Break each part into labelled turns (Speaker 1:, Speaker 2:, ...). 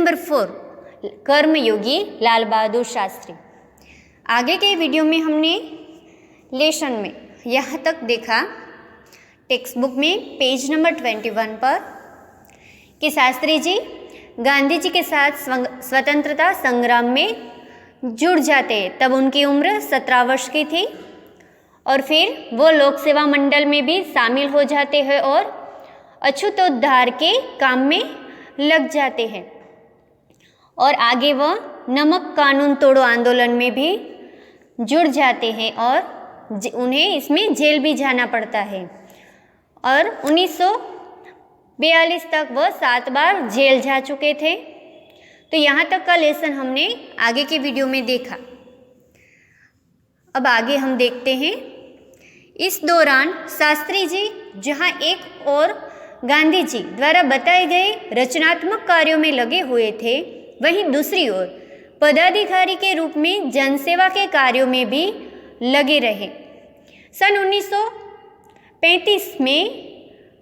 Speaker 1: Number 4 कर्मयोगी लाल बहादुर शास्त्री। आगे के video में हमने लेसन में यहाँ तक देखा टेक्स्ट बुक में पेज नंबर 21 पर कि शास्त्री जी गांधी जी के साथ स्वतंत्रता संग्राम में जुड़ जाते हैं। तब उनकी उम्र 17 वर्ष की थी और फिर वो लोक सेवा मंडल में भी शामिल हो जाते हैं और अछूतोद्धार के काम में लग जाते हैं और आगे वह नमक कानून तोड़ो आंदोलन में भी जुड़ जाते हैं और उन्हें इसमें जेल भी जाना पड़ता है और 1942 तक वह 7 बार जेल जा चुके थे। तो यहाँ तक का लेसन हमने आगे के वीडियो में देखा। अब आगे हम देखते हैं इस दौरान शास्त्री जी जहाँ एक और गांधी जी द्वारा बताए गए रचनात्मक कार्यों में लगे हुए थे, वहीं दूसरी ओर पदाधिकारी के रूप में जनसेवा के कार्यों में भी लगे रहे। सन 1935 में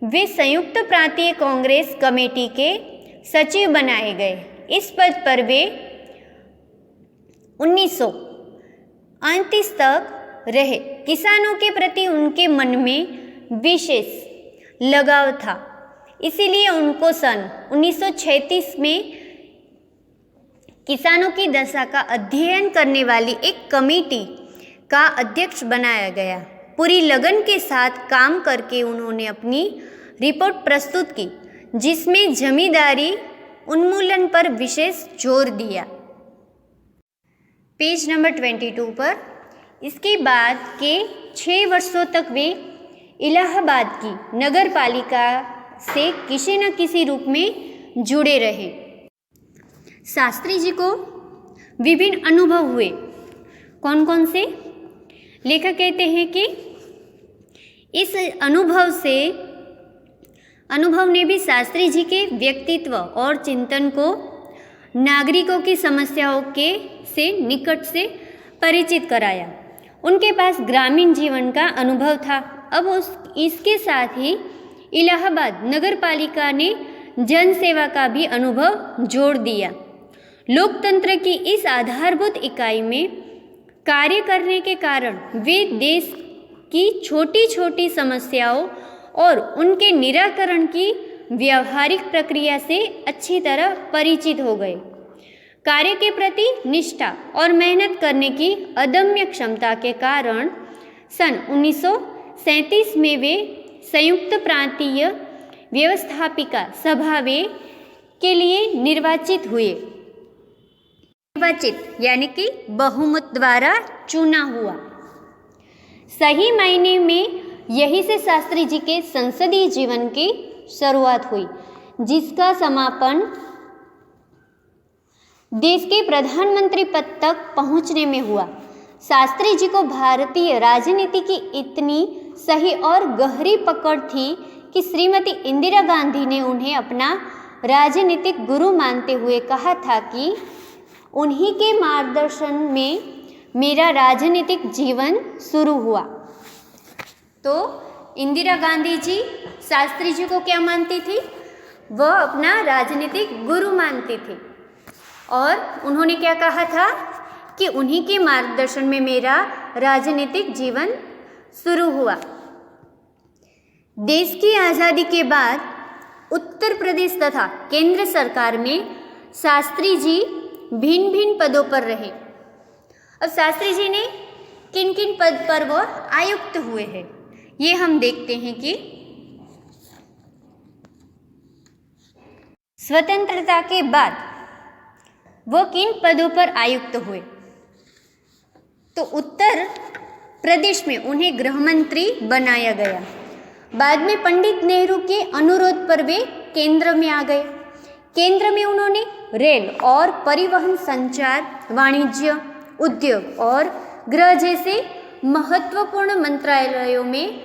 Speaker 1: वे संयुक्त प्रांतीय कांग्रेस कमेटी के सचिव बनाए गए। इस पद पर वे 1938 तक रहे। किसानों के प्रति उनके मन में विशेष लगाव था, इसीलिए उनको सन 1936 में किसानों की दशा का अध्ययन करने वाली एक कमेटी का अध्यक्ष बनाया गया। पूरी लगन के साथ काम करके उन्होंने अपनी रिपोर्ट प्रस्तुत की, जिसमें जमींदारी उन्मूलन पर विशेष जोर दिया। पेज नंबर 22 पर इसके बाद के 6 वर्षों तक वे इलाहाबाद की नगर पालिका से किसी न किसी रूप में जुड़े रहे। शास्त्री जी को विभिन्न अनुभव हुए। कौन कौन से? लेखक कहते हैं कि इस अनुभव ने भी शास्त्री जी के व्यक्तित्व और चिंतन को नागरिकों की समस्याओं से निकट से परिचित कराया। उनके पास ग्रामीण जीवन का अनुभव था। अब इसके साथ ही इलाहाबाद नगर पालिका ने जन सेवा का भी अनुभव जोड़ दिया। लोकतंत्र की इस आधारभूत इकाई में कार्य करने के कारण वे देश की छोटी छोटी समस्याओं और उनके निराकरण की व्यावहारिक प्रक्रिया से अच्छी तरह परिचित हो गए। कार्य के प्रति निष्ठा और मेहनत करने की अदम्य क्षमता के कारण सन 1937 में वे संयुक्त प्रांतीय व्यवस्थापिका सभा के लिए निर्वाचित हुए। निर्वाचित यानी कि बहुमत द्वारा चुना हुआ। सही मायने में यही से शास्त्री जी के संसदीय जीवन की शुरुआत हुई, जिसका समापन देश के प्रधानमंत्री पद तक पहुंचने में हुआ। शास्त्री जी को भारतीय राजनीति की इतनी सही और गहरी पकड़ थी कि श्रीमती इंदिरा गांधी ने उन्हें अपना राजनीतिक गुरु मानते हुए कहा था कि उन्हीं के मार्गदर्शन में मेरा राजनीतिक जीवन शुरू हुआ। तो इंदिरा गांधी जी शास्त्री जी को क्या मानती थी? वह अपना राजनीतिक गुरु मानती थी और उन्होंने क्या कहा था कि उन्हीं के मार्गदर्शन में मेरा राजनीतिक जीवन शुरू हुआ। देश की आज़ादी के बाद उत्तर प्रदेश तथा केंद्र सरकार में शास्त्री जी भिन्न भिन्न पदों पर रहे। अब शास्त्री जी ने किन किन पद पर वो आयुक्त हुए हैं, ये हम देखते हैं कि स्वतंत्रता के बाद वो किन पदों पर आयुक्त हुए। तो उत्तर प्रदेश में उन्हें गृह मंत्री बनाया गया। बाद में पंडित नेहरू के अनुरोध पर वे केंद्र में आ गए। केंद्र में उन्होंने रेल और परिवहन, संचार, वाणिज्य, उद्योग और गृह जैसे महत्वपूर्ण मंत्रालयों में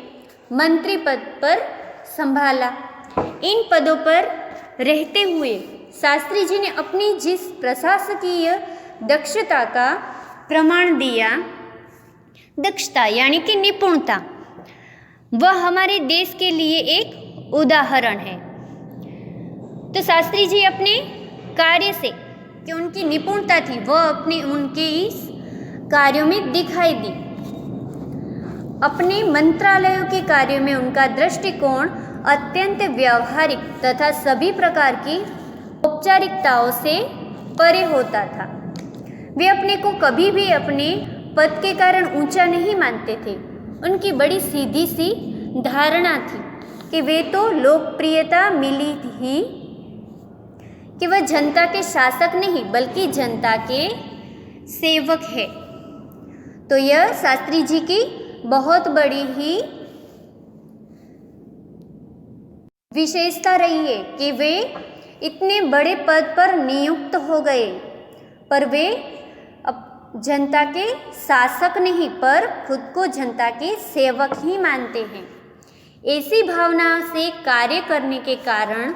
Speaker 1: मंत्री पद पर संभाला। इन पदों पर रहते हुए शास्त्री जी ने अपनी जिस प्रशासकीय दक्षता का प्रमाण दिया, दक्षता यानी कि निपुणता, वह हमारे देश के लिए एक उदाहरण है। तो शास्त्री जी अपने कार्य से कि उनकी निपुणता थी वह अपने उनके इस कार्यों में दिखाई दी। अपने मंत्रालयों के कार्यों में उनका दृष्टिकोण अत्यंत व्यावहारिक तथा सभी प्रकार की औपचारिकताओं से परे होता था। वे अपने को कभी भी अपने पद के कारण ऊंचा नहीं मानते थे। उनकी बड़ी सीधी सी धारणा थी कि वे तो लोकप्रियता मिली ही कि वह जनता के शासक नहीं बल्कि जनता के सेवक है। तो यह शास्त्री जी की बहुत बड़ी ही विशेषता रही है कि वे इतने बड़े पद पर नियुक्त हो गए, पर वे अब जनता के शासक नहीं पर खुद को जनता के सेवक ही मानते हैं। ऐसी भावना से कार्य करने के कारण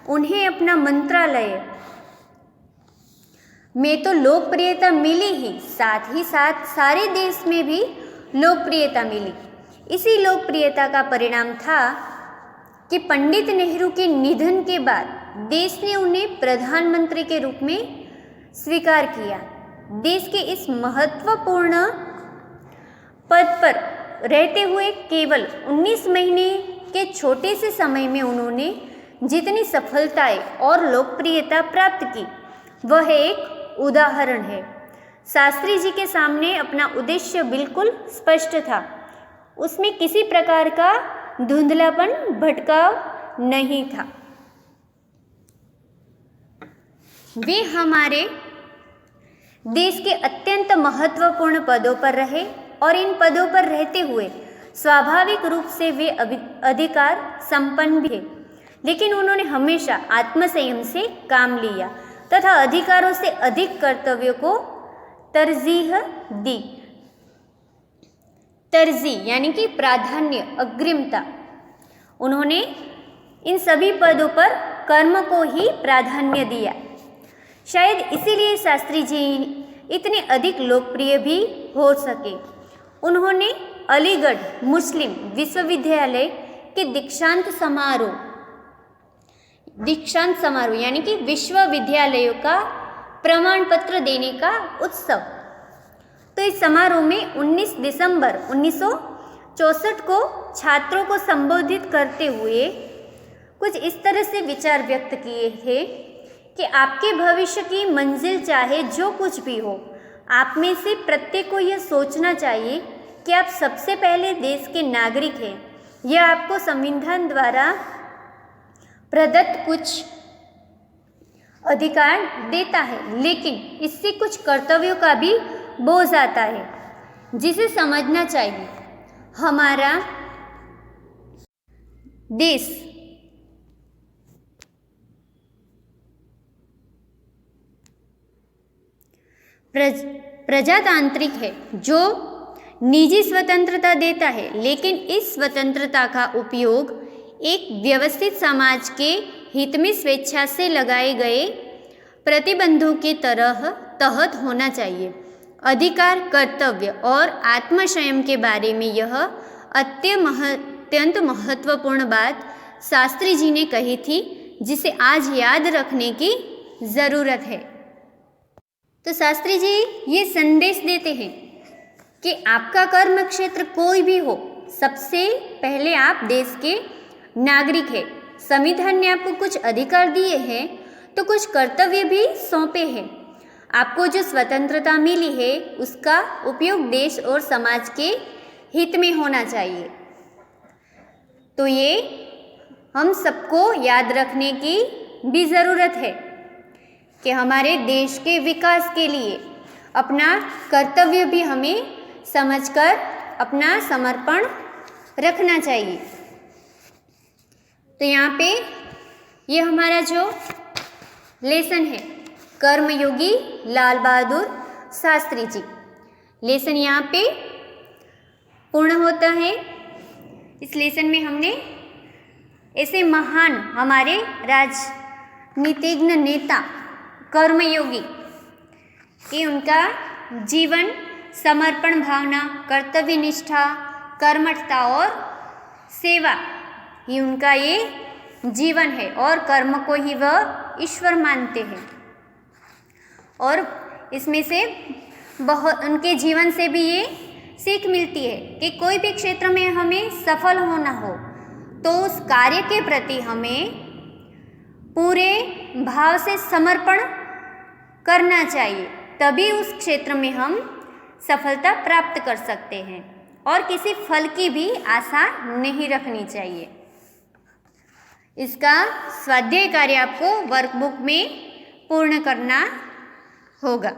Speaker 1: उन्हें अपना मंत्रालय में तो लोकप्रियता मिली ही, साथ ही साथ सारे देश में भी लोकप्रियता मिली। इसी लोकप्रियता का परिणाम था कि पंडित नेहरू के निधन के बाद देश ने उन्हें प्रधानमंत्री के रूप में स्वीकार किया। देश के इस महत्वपूर्ण पद पर रहते हुए केवल 19 महीने के छोटे से समय में उन्होंने जितनी सफलताएं और लोकप्रियता प्राप्त की वह एक उदाहरण है। शास्त्री जी के सामने अपना उद्देश्य बिल्कुल स्पष्ट था। उसमें किसी प्रकार का धुंधलापन भटकाव नहीं था। वे हमारे देश के अत्यंत महत्वपूर्ण पदों पर रहे और इन पदों पर रहते हुए स्वाभाविक रूप से वे अधिकार संपन्न भी थे, लेकिन उन्होंने हमेशा आत्मसंयम से काम लिया तथा अधिकारों से अधिक कर्तव्यों को तरजीह दी। तरजीह यानी कि प्राधान्य, अग्रिमता। उन्होंने इन सभी पदों पर कर्म को ही प्राधान्य दिया। शायद इसीलिए शास्त्री जी इतने अधिक लोकप्रिय भी हो सके। उन्होंने अलीगढ़ मुस्लिम विश्वविद्यालय के दीक्षांत समारोह यानी कि विश्वविद्यालयों का प्रमाण पत्र देने का उत्सव, तो इस समारोह में 19 दिसंबर 1964 को छात्रों को संबोधित करते हुए कुछ इस तरह से विचार व्यक्त किए थे कि आपके भविष्य की मंजिल चाहे जो कुछ भी हो, आप में से प्रत्येक को यह सोचना चाहिए कि आप सबसे पहले देश के नागरिक हैं। यह आपको संविधान द्वारा प्रदत्त कुछ अधिकार देता है, लेकिन इससे कुछ कर्तव्यों का भी बोझ आता है जिसे समझना चाहिए। हमारा देश प्रजातांत्रिक है जो निजी स्वतंत्रता देता है, लेकिन इस स्वतंत्रता का उपयोग एक व्यवस्थित समाज के हित में स्वेच्छा से लगाए गए प्रतिबंधों के तहत होना चाहिए। अधिकार, कर्तव्य और आत्मसंयम के बारे में यह अत्यंत महत्वपूर्ण बात शास्त्री जी ने कही थी, जिसे आज याद रखने की ज़रूरत है। तो शास्त्री जी ये संदेश देते हैं कि आपका कर्म क्षेत्र कोई भी हो, सबसे पहले आप देश के नागरिक हैं। संविधान ने आपको कुछ अधिकार दिए हैं तो कुछ कर्तव्य भी सौंपे हैं। आपको जो स्वतंत्रता मिली है उसका उपयोग देश और समाज के हित में होना चाहिए। तो ये हम सबको याद रखने की भी ज़रूरत है कि हमारे देश के विकास के लिए अपना कर्तव्य भी हमें समझकर अपना समर्पण रखना चाहिए। तो यहाँ पे ये हमारा जो लेसन है कर्मयोगी लाल बहादुर शास्त्री जी, लेसन यहाँ पे पूर्ण होता है। इस लेसन में हमने ऐसे महान हमारे राजनीतिज्ञ नेता कर्मयोगी कि उनका जीवन समर्पण भावना, कर्तव्य निष्ठा, कर्मठता और सेवा ही उनका ये जीवन है और कर्म को ही वह ईश्वर मानते हैं। और इसमें से बहुत उनके जीवन से भी ये सीख मिलती है कि कोई भी क्षेत्र में हमें सफल होना हो तो उस कार्य के प्रति हमें पूरे भाव से समर्पण करना चाहिए, तभी उस क्षेत्र में हम सफलता प्राप्त कर सकते हैं और किसी फल की भी आशा नहीं रखनी चाहिए। इसका स्वाध्याय कार्य आपको वर्कबुक में पूर्ण करना होगा।